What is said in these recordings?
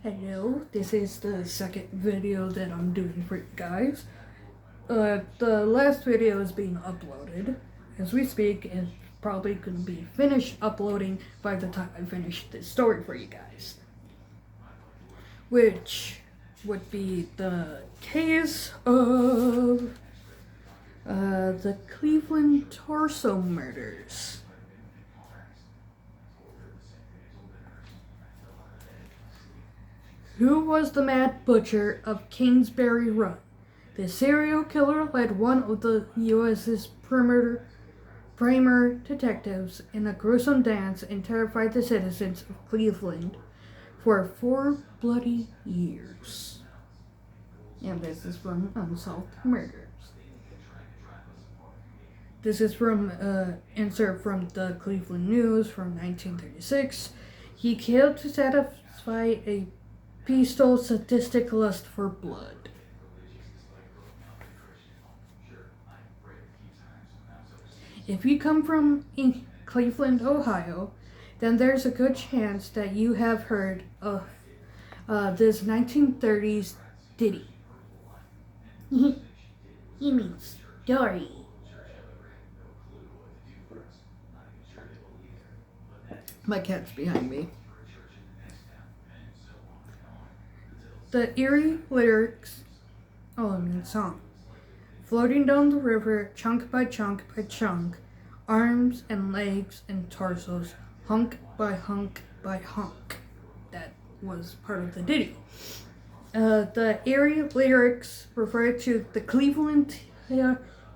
Hello, this is the second video that I'm doing for you guys. The last video is being uploaded as we speak, and probably gonna be finished uploading by the time I finish this story for you guys. Which would be the case of the Cleveland torso murders. Who was the Mad Butcher of Kingsbury Run? The serial killer led one of the U.S.'s premier detectives in a gruesome dance and terrified the citizens of Cleveland for 4 bloody years. And this is from Unsolved Murders. This is from insert from the Cleveland News from 1936. He killed to satisfy a bestial sadistic lust for blood. If you come from Cleveland, Ohio, then there's a good chance that you have heard of this 1930s ditty. You mean story. My cat's behind me. The eerie lyrics, song. Floating down the river, chunk by chunk by chunk, arms and legs and torsos, hunk by hunk by hunk. That was part of the ditty. The eerie lyrics refer to the Cleveland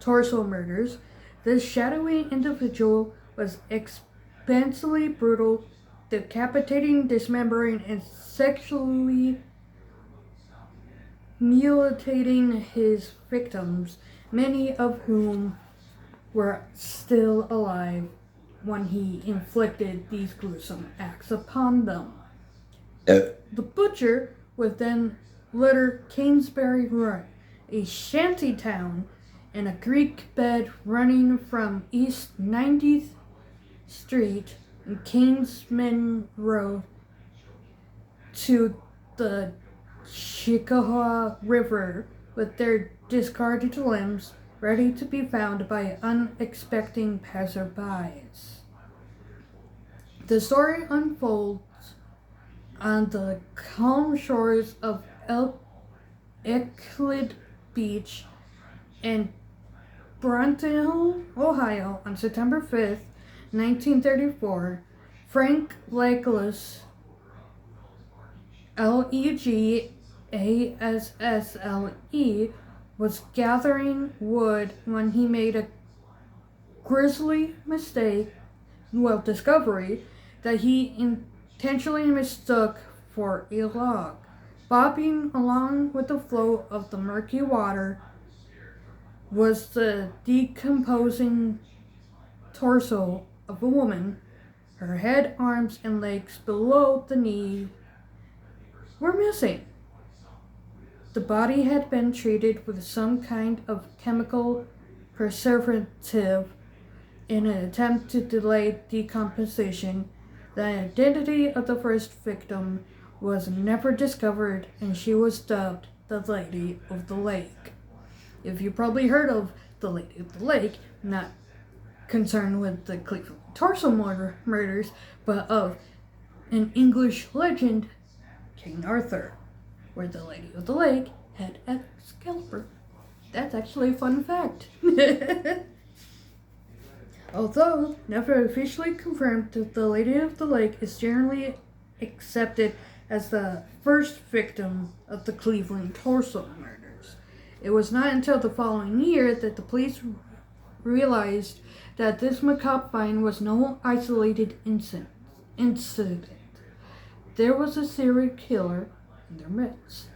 torso murders. This shadowy individual was expansively brutal, decapitating, dismembering, and sexually mutilating his victims, many of whom were still alive when he inflicted these gruesome acts upon them. The butcher was then later Kingsbury Run, a shanty town in a creek bed running from East 90th Street and Kingsman Road to the Chickasaw River, with their discarded limbs ready to be found by unexpected passerbys. The story unfolds on the calm shores of Euclid Beach in Brunton, Ohio, on September 5th, 1934. Frank Legless, Legassle, was gathering wood when he made a grisly discovery that he intentionally mistook for a log. Bobbing along with the flow of the murky water was the decomposing torso of a woman. Her head, arms, and legs below the knee were missing. The body had been treated with some kind of chemical preservative in an attempt to delay decomposition. The identity of the first victim was never discovered, and she was dubbed the Lady of the Lake. If you probably heard of the Lady of the Lake, not concerned with the Cleveland torso murders, but of an English legend, King Arthur, where the Lady of the Lake had a scalper. That's actually a fun fact. Although never officially confirmed, the Lady of the Lake is generally accepted as the first victim of the Cleveland torso murders. It was not until the following year that the police realized that this macabre find was no isolated incident. There was a serial killer in their midst.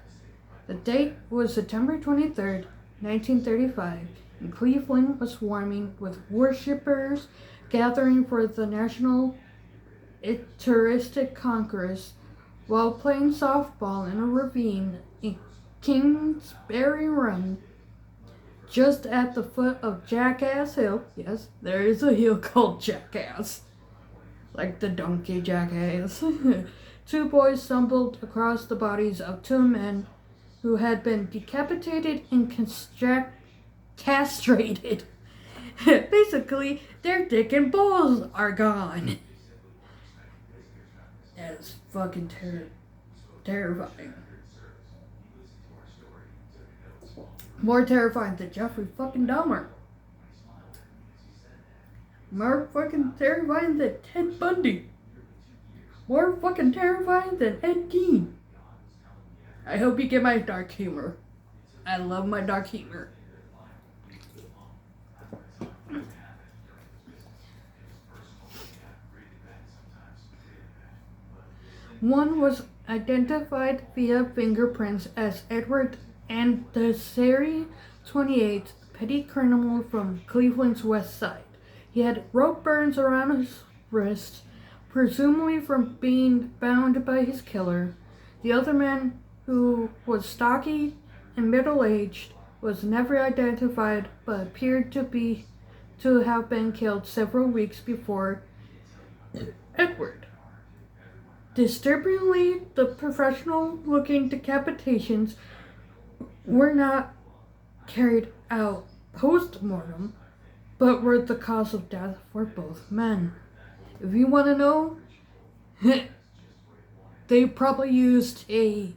The date was September 23rd, 1935, and Cleveland was swarming with worshippers gathering for the National Touristic Congress while playing softball in a ravine in Kingsbury Run, just at the foot of Jackass Hill. Yes, there is a hill called Jackass, like the donkey Jackass. two boys stumbled across the bodies of two men who had been decapitated and castrated. Basically, their dick and balls are gone. That is fucking terrifying. More terrifying than Jeffrey fucking Dahmer. More fucking terrifying than Ted Bundy. More fucking terrifying than Ed Gein. I hope you get my dark humor. I love my dark humor. One was identified via fingerprints as Edward Andesari, 28, petty criminal from Cleveland's West Side. He had rope burns around his wrists, presumably from being bound by his killer. The other man, who was stocky and middle-aged, was never identified but appeared to have been killed several weeks before Edward. Disturbingly, the professional-looking decapitations were not carried out post-mortem, but were the cause of death for both men. If you want to know, they probably used a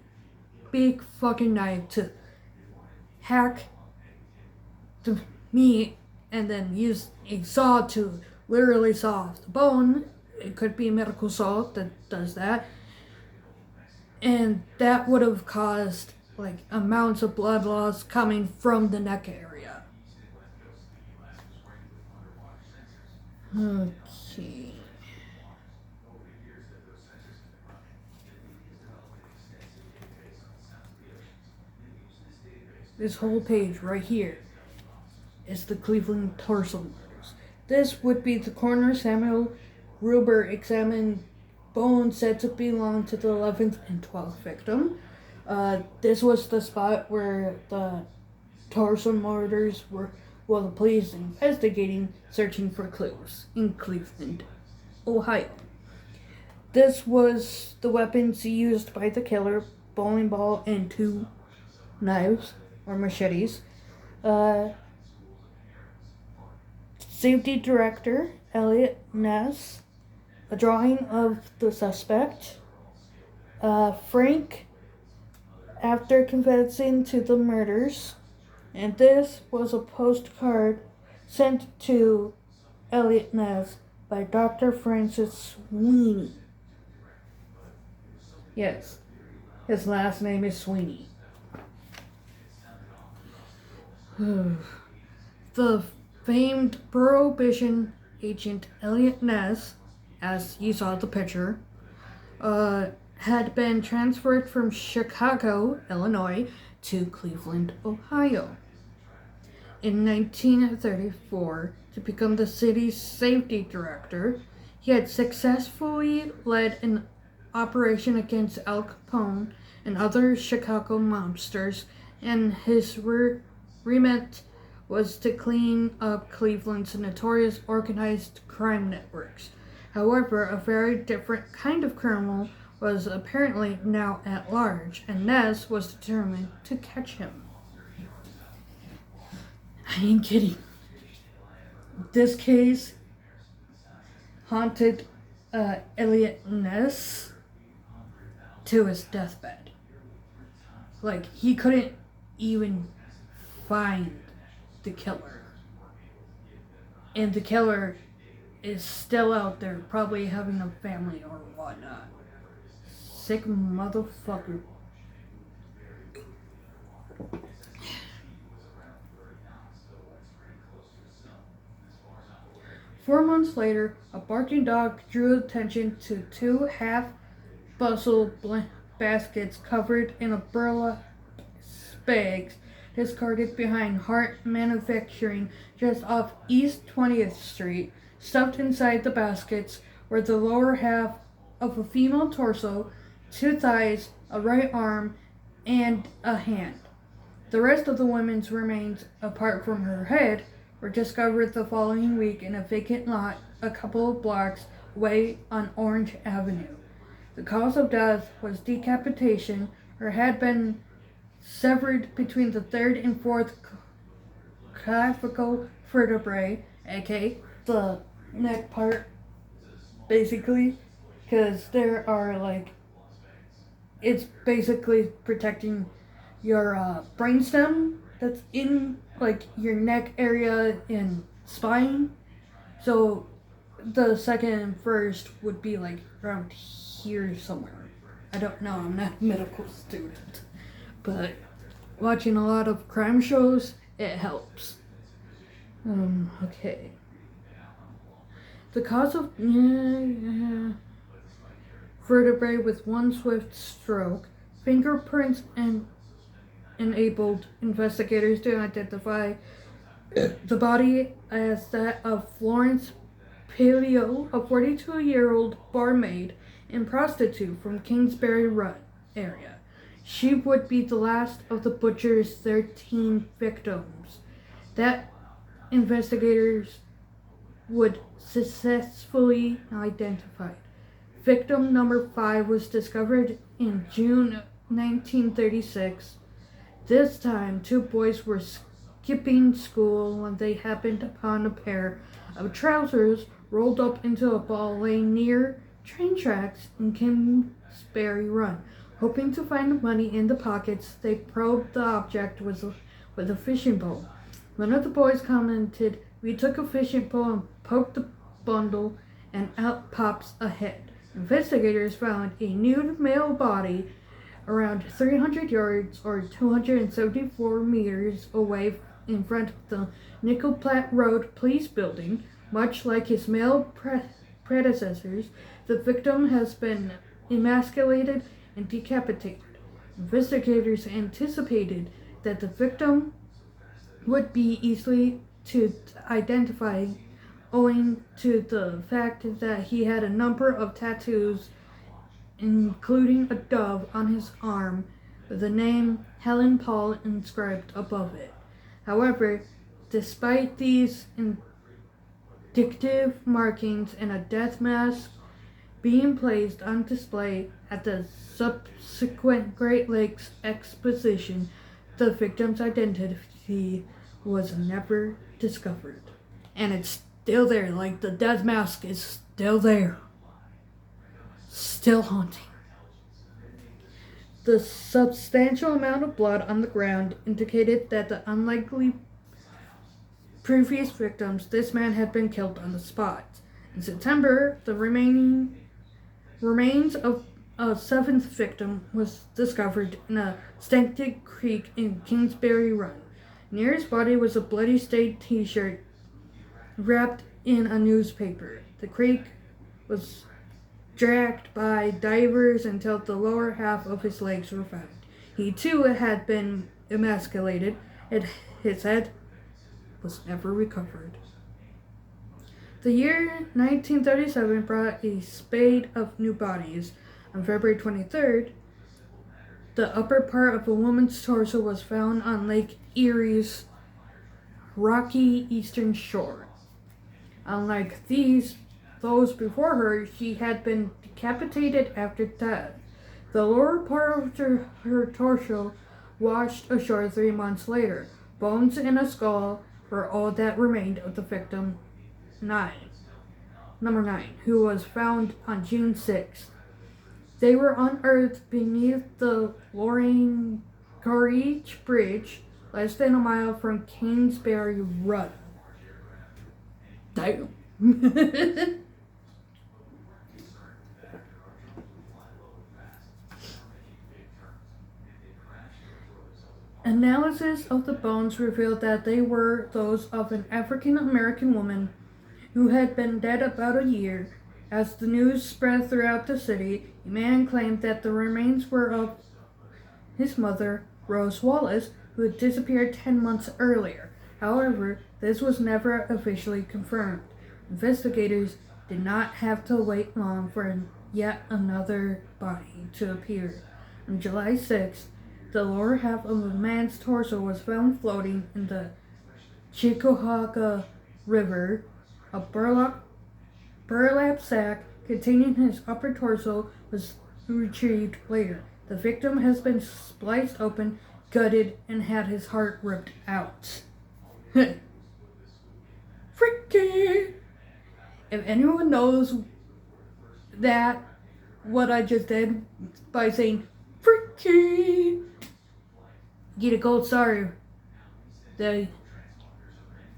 big fucking knife to hack the meat and then use a saw to literally saw off the bone. It could be a medical saw that does that. And that would have caused like amounts of blood loss coming from the neck area. Okay. This whole page right here is the Cleveland torso murders. This would be the coroner Samuel Ruber examined bones said to belong to the 11th and 12th victim. This was the spot where the torso murders were, while the police investigating, searching for clues in Cleveland, Ohio. This was the weapons used by the killer, bowling ball and two knives or machetes. Safety director Elliot Ness, a drawing of the suspect. Frank, after confessing to the murders, and this was a postcard sent to Elliot Ness by Dr. Francis Sweeney. Yes, his last name is Sweeney. The famed Prohibition agent Elliot Ness, as you saw the picture, had been transferred from Chicago, Illinois, to Cleveland, Ohio. In 1934, to become the city's safety director, he had successfully led an operation against Al Capone and other Chicago mobsters, and his remit was to clean up Cleveland's notorious organized crime networks. However, a very different kind of criminal was apparently now at large, and Ness was determined to catch him. I ain't kidding. This case haunted Elliot Ness to his deathbed. Like, he couldn't even find the killer. And the killer is still out there, probably having a family or whatnot. Sick motherfucker. Four months later, a barking dog drew attention to two half-bustle baskets covered in a burlap bags discarded behind Hart Manufacturing just off East 20th Street. Stuffed inside the baskets were the lower half of a female torso, two thighs, a right arm, and a hand. The rest of the woman's remains, apart from her head, were discovered the following week in a vacant lot a couple of blocks away on Orange Avenue. The cause of death was decapitation or had been severed between the third and fourth clavicle vertebrae, aka the neck part, basically, because there are it's basically protecting your brainstem that's in your neck area and spine. So the second and first would be around here somewhere. I don't know, I'm not a medical student. But watching a lot of crime shows, it helps. Okay. The cause of vertebrae with one swift stroke, fingerprints enabled investigators to identify the body as that of Florence Paleo, a 42-year-old barmaid and prostitute from Kingsbury Run area. She would be the last of the butcher's 13 victims that investigators would successfully identify. Victim number 5 was discovered in June 1936. This time, 2 boys were skipping school when they happened upon a pair of trousers rolled up into a ball laying near train tracks in Kingsbury Run. Hoping to find money in the pockets, they probed the object with a fishing pole. One of the boys commented, "We took a fishing pole and poked the bundle, and out pops a head." Investigators found a nude male body around 300 yards or 274 meters away in front of the Nickel Platte Road Police Building. Much like his male predecessors, the victim has been emasculated and decapitated. Investigators anticipated that the victim would be easily to identify owing to the fact that he had a number of tattoos, including a dove on his arm with the name Helen Paul inscribed above it. However, despite these indicative markings and a death mask being placed on display at the subsequent Great Lakes Exposition, the victim's identity was never discovered. And it's still there, the death mask is still there. Still haunting. The substantial amount of blood on the ground indicated that the unlikely previous victims, this man had been killed on the spot. In September, the remains of a 7th victim was discovered in a stagnant creek in Kingsbury Run. Near his body was a bloody stained t-shirt wrapped in a newspaper. The creek was dragged by divers until the lower half of his legs were found. He too had been emasculated, and his head was never recovered. The year 1937 brought a spate of new bodies. On February 23rd, the upper part of a woman's torso was found on Lake Erie's rocky eastern shore. Unlike those before her, she had been decapitated after death. The lower part of her torso washed ashore 3 months later. Bones and a skull were all that remained of the victim number 9, who was found on June 6th. They were unearthed beneath the Lorain Gorge Bridge, less than a mile from Kingsbury Run. Damn. Analysis of the bones revealed that they were those of an African American woman who had been dead about a year. As the news spread throughout the city, a man claimed that the remains were of his mother, Rose Wallace, who had disappeared 10 months earlier. However, this was never officially confirmed. Investigators did not have to wait long for yet another body to appear. On July 6th, the lower half of a man's torso was found floating in the Chickahominy River. A burlap sack containing his upper torso was retrieved later. The victim has been spliced open, gutted, and had his heart ripped out. Freaky! If anyone knows that, what I just did by saying freaky, get a gold star. That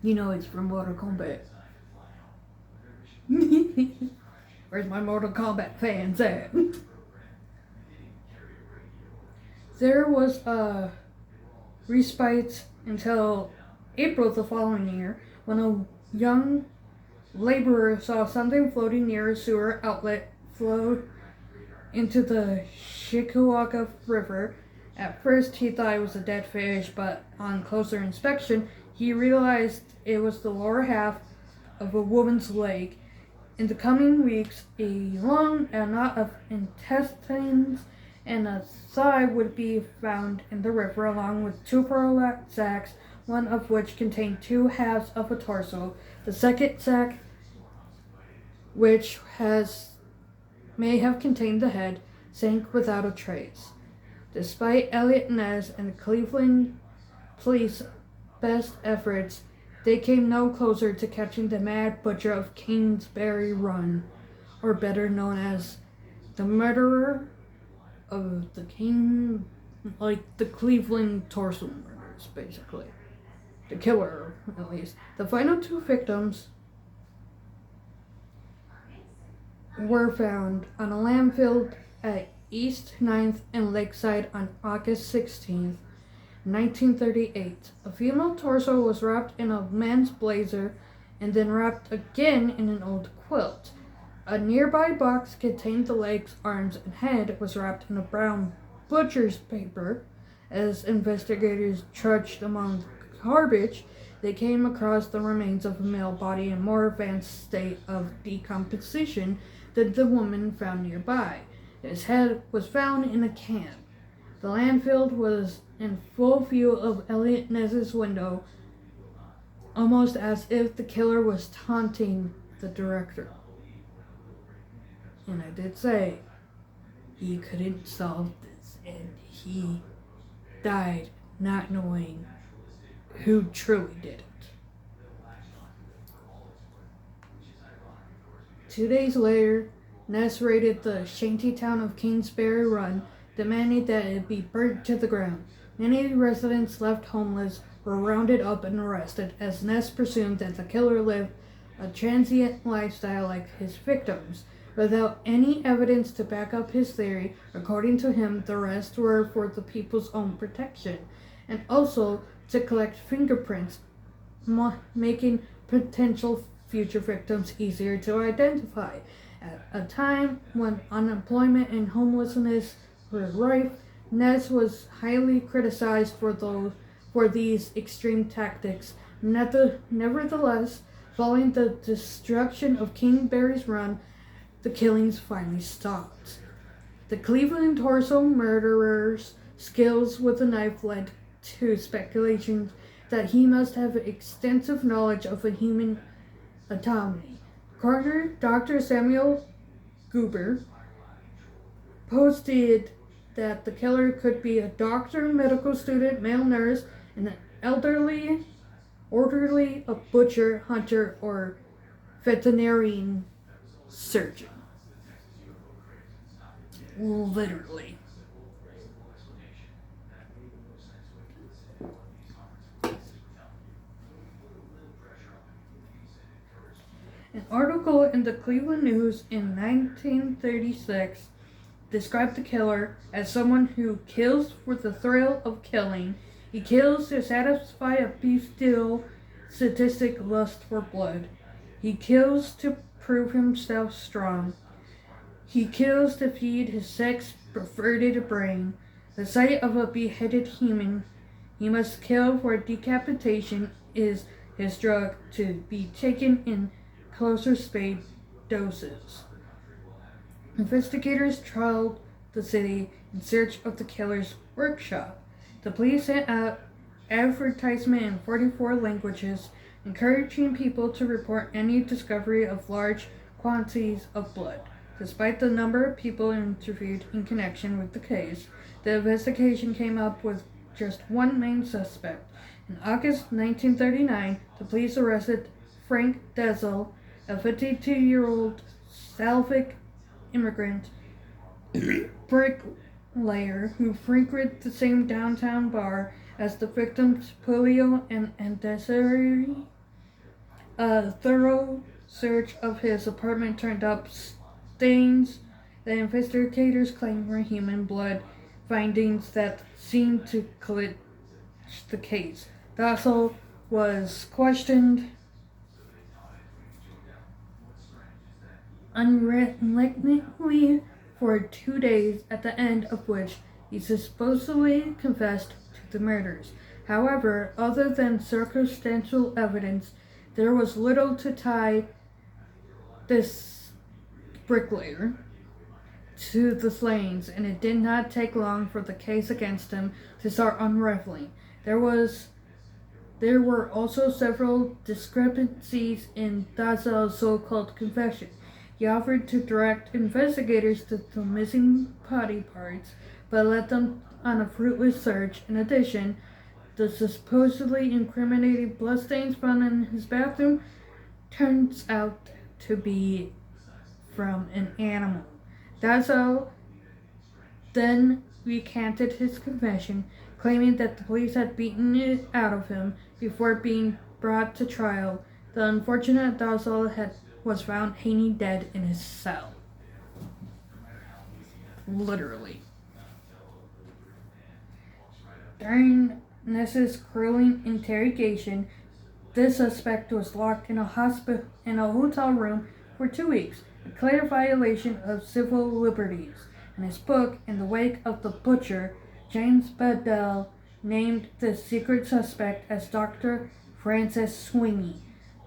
it's from Mortal Kombat. Where's my Mortal Kombat fans at? There was a respite until April the following year when a young laborer saw something floating near a sewer outlet float into the Shikkawaka River. At first he thought it was a dead fish, but on closer inspection he realized it was the lower half of a woman's leg. In the coming weeks, a lung, a knot of intestines, and a thigh would be found in the river, along with two prolapsed sacks, one of which contained two halves of a torso. The second sack, which may have contained the head, sank without a trace. Despite Elliot Ness and the Cleveland police best efforts, they came no closer to catching the Mad Butcher of Kingsbury Run, or better known as the murderer of the the Cleveland torso murders, basically. The killer, at least. The final two victims were found on a landfill at East 9th and Lakeside on August 16th. 1938. A female torso was wrapped in a men's blazer and then wrapped again in an old quilt. A nearby box contained the legs, arms, and head was wrapped in a brown butcher's paper. As investigators trudged among the garbage, they came across the remains of a male body in more advanced state of decomposition than the woman found nearby. His head was found in a can. The landfill was in full view of Elliot Ness's window, almost as if the killer was taunting the director. And I did say he couldn't solve this, and he died not knowing who truly did it. 2 days later, Ness raided the shanty town of Kingsbury Run, demanding that it be burnt to the ground. Many residents left homeless were rounded up and arrested, as Ness presumed that the killer lived a transient lifestyle like his victims. Without any evidence to back up his theory, according to him, the arrests were for the people's own protection, and also to collect fingerprints, making potential future victims easier to identify. At a time when unemployment and homelessness were rife, Ness was highly criticized for these extreme tactics. Nevertheless, following the destruction of Kingsbury's Run, the killings finally stopped. The Cleveland torso murderer's skills with a knife led to speculations that he must have extensive knowledge of the human anatomy. Coroner Dr. Samuel Goober posted that the killer could be a doctor, medical student, male nurse, an elderly, orderly, a butcher, hunter, or veterinarian surgeon. Literally. An article in the Cleveland News in 1936 described the killer as someone who kills for the thrill of killing. He kills to satisfy a bestial, sadistic lust for blood. He kills to prove himself strong. He kills to feed his sex-perverted brain. The sight of a beheaded human he must kill for decapitation is his drug, to be taken in closer spaced doses. Investigators trawled the city in search of the killer's workshop. The police sent out advertisement in 44 languages, encouraging people to report any discovery of large quantities of blood. Despite the number of people interviewed in connection with the case, the investigation came up with just one main suspect. In August 1939, the police arrested Frank Dezel, a 52-year-old Slavic immigrant bricklayer who frequented the same downtown bar as the victims Polio and Desiree. A thorough search of his apartment turned up stains that investigators claimed were human blood, findings that seemed to clinch the case. Dassel was questioned unrelentingly for 2 days, at the end of which he supposedly confessed to the murders. However, other than circumstantial evidence, there was little to tie this bricklayer to the slayings, and it did not take long for the case against him to start unraveling. There were also several discrepancies in Dazel's so-called confession. He offered to direct investigators to the missing body parts, but led them on a fruitless search. In addition, the supposedly incriminating bloodstains found in his bathroom turns out to be from an animal. Dazel then recanted his confession, claiming that the police had beaten it out of him before being brought to trial. The unfortunate Dazel was found hanging dead in his cell. Literally. During Ness's grueling interrogation, this suspect was locked in a hotel room for 2 weeks, a clear violation of civil liberties. In his book, In the Wake of the Butcher, James Bedell named the secret suspect as Dr. Francis Sweeney,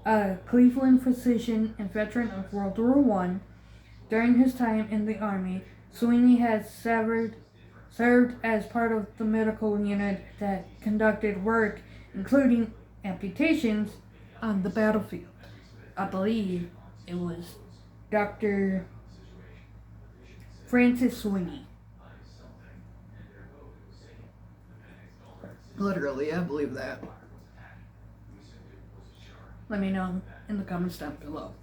a Cleveland physician and veteran of World War I. During his time in the Army, Sweeney had served as part of the medical unit that conducted work, including amputations, on the battlefield. I believe it was Dr. Francis Sweeney. Literally, I believe that. Let me know in the comments down below.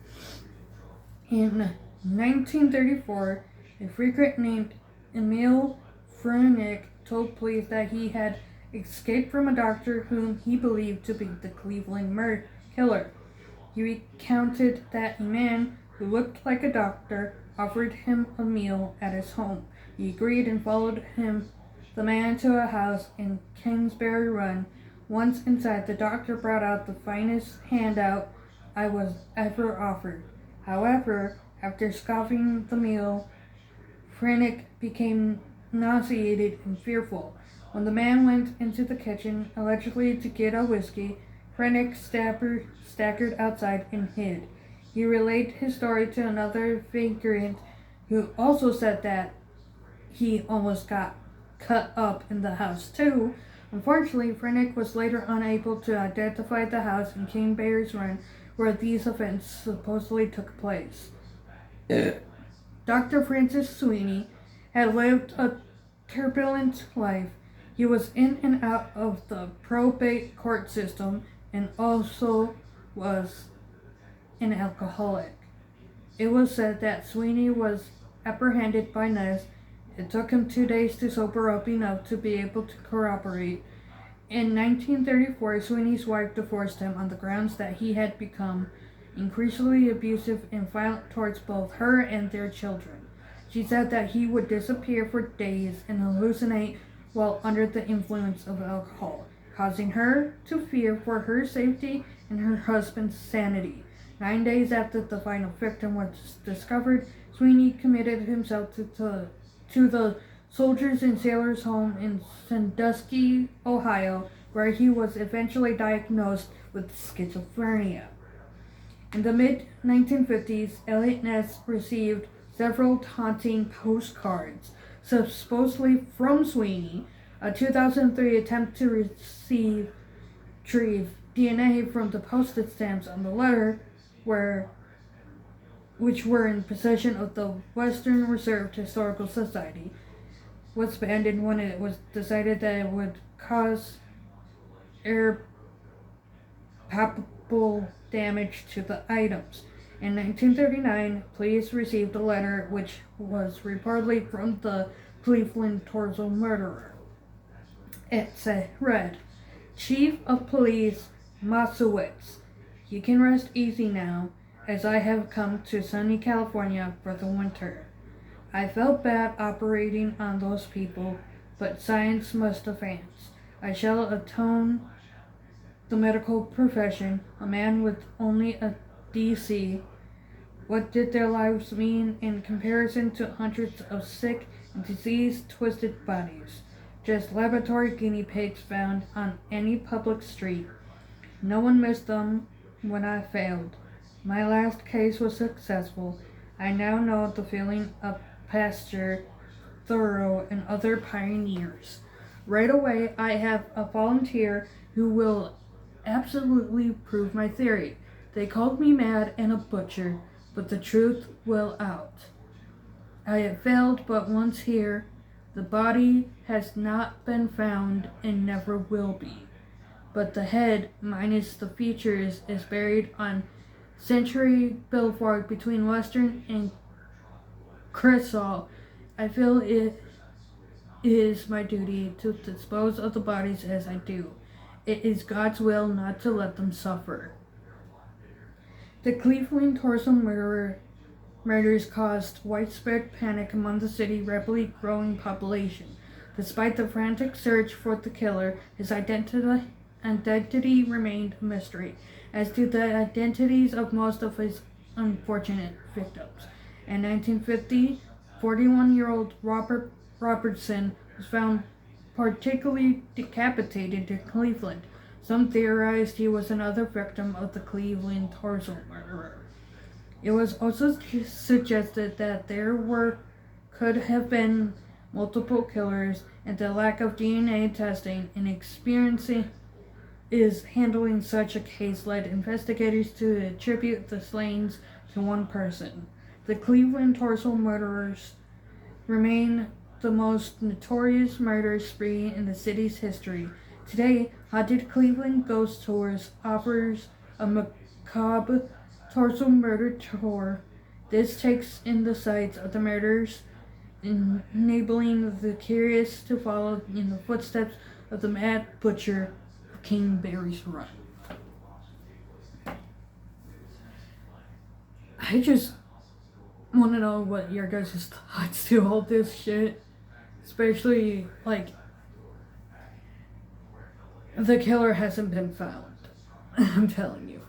In 1934, a frequent named Emil Frenick told police that he had escaped from a doctor whom he believed to be the Cleveland killer. He recounted that a man who looked like a doctor offered him a meal at his home. He agreed and followed the man to a house in Kingsbury Run. Once inside, the doctor brought out the finest handout I was ever offered. However, after scoffing the meal, Frenick became nauseated and fearful. When the man went into the kitchen, allegedly to get a whiskey, Frenick staggered outside and hid. He relayed his story to another vagrant who also said that he almost got cut up in the house too. Unfortunately, Frenick was later unable to identify the house in Kingsbury's Run where these events supposedly took place. Dr. Francis Sweeney had lived a turbulent life. He was in and out of the probate court system and also was an alcoholic. It was said that Sweeney was apprehended by Ness. It took him 2 days to sober up enough to be able to corroborate. In 1934, Sweeney's wife divorced him on the grounds that he had become increasingly abusive and violent towards both her and their children. She said that he would disappear for days and hallucinate while under the influence of alcohol, causing her to fear for her safety and her husband's sanity. 9 days after the final victim was discovered, Sweeney committed himself to the Soldiers and Sailors Home in Sandusky, Ohio, where he was eventually diagnosed with schizophrenia. In the mid-1950s, Elliot Ness received several taunting postcards, supposedly from Sweeney. A 2003 attempt to retrieve DNA from the postage stamps on the letter were which were in possession of the Western Reserve Historical Society, was abandoned when it was decided that it would cause irreparable damage to the items. In 1939, police received a letter which was reportedly from the Cleveland torso murderer. It read, "Chief of Police Masowitz, you can rest easy now, as I have come to sunny California for the winter. I felt bad operating on those people, but science must advance. I shall atone the medical profession, a man with only a DC. What did their lives mean in comparison to hundreds of sick and disease-twisted bodies? Just laboratory guinea pigs found on any public street. No one missed them when I failed. My last case was successful. I now know the feeling of Pasteur, Thoreau, and other pioneers. Right away, I have a volunteer who will absolutely prove my theory. They called me mad and a butcher, but the truth will out. I have failed but once here. The body has not been found and never will be. But the head, minus the features, is buried on Century Boulevard between Western and Crystal. I feel it is my duty to dispose of the bodies as I do. It is God's will not to let them suffer." The Cleveland torso murders caused widespread panic among the city's rapidly growing population. Despite the frantic search for the killer, his identity remained a mystery, as do the identities of most of his unfortunate victims. In 1950, 41-year-old Robert Robertson was found particularly decapitated in Cleveland. Some theorized he was another victim of the Cleveland torso murderer. It was also suggested that there could have been multiple killers, and the lack of DNA testing and experience is handling such a case led investigators to attribute the slayings to one person. The Cleveland torso murderers remain the most notorious murder spree in the city's history. Today, Haunted Cleveland Ghost Tours offers a macabre torso murder tour. This takes in the sites of the murders, enabling the curious to follow in the footsteps of the Mad Butcher of King Barry's Run. I just want to know what your guys' thoughts to all this shit. Especially, the killer hasn't been found. I'm telling you.